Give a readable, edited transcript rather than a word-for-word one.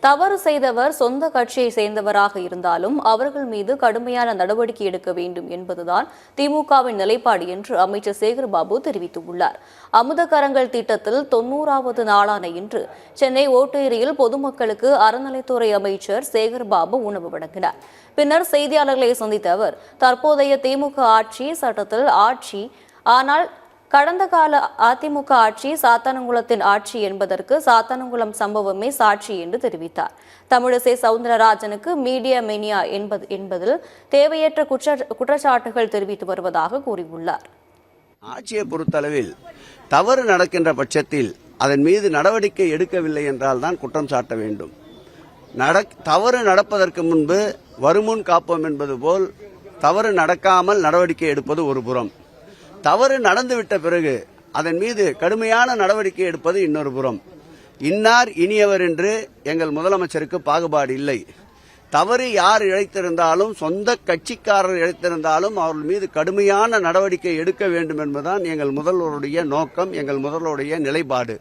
தவறு செய்தவர் சொந்த கட்சியை சேர்ந்தவராக இருந்தாலும் அவர்கள் மீது கடுமையான நடவடிக்கை எடுக்க வேண்டும் என்பதுதான் திமுகவின் நிலைப்பாடு என்று அமைச்சர் சேகர்பாபு தெரிவித்துள்ளார். அமுதகரங்கள் திட்டத்தில் 90வது நாளான இன்று சென்னை ஓட்டேரியில் பொதுமக்களுக்கு அறநிலைத்துறை அமைச்சர் சேகர்பாபு உணவு வழங்கினார். பின்னர் செய்தியாளர்களை சந்தித்த அவர், தற்போதைய திமுக ஆட்சி சட்டத்தில் ஆட்சி, ஆனால் கடந்த கால அதிமுக ஆட்சி சாத்தானங்குளத்தின் ஆட்சி என்பதற்கு சாத்தானங்குளம் சம்பவமே சாட்சி என்று தெரிவித்தார். தமிழிசை சவுந்தரராஜனுக்கு மீடியா மெனியா என்பதில் தேவையற்ற குற்றச்சாட்டுகள் தெரிவித்து வருவதாக கூறியுள்ளார். ஆட்சியை பொறுத்தளவில் தவறு நடக்கின்ற பட்சத்தில் அதன் மீது நடவடிக்கை எடுக்கவில்லை என்றால் தான் குற்றம் சாட்ட வேண்டும். தவறு நடப்பதற்கு முன்பு வருமுன் காப்போம் என்பது போல் தவறு நடக்காமல் நடவடிக்கை எடுப்பது ஒரு புறம், தவறு நடந்துவிட்ட பிறகு அதன் மீது கடுமையான நடவடிக்கை எடுப்பது இன்னொரு புறம். இன்னார் இனியவர் என்று எங்கள் முதலமைச்சருக்கு பாகுபாடு இல்லை. தவறு யார் இழைத்திருந்தாலும், சொந்த கட்சிக்காரர் இழைத்திருந்தாலும் அவர்கள் மீது கடுமையான நடவடிக்கை எடுக்க வேண்டும் என்பதுதான் எங்கள் முதல்வருடைய நோக்கம், எங்கள் முதல்வருடைய நிலைப்பாடு.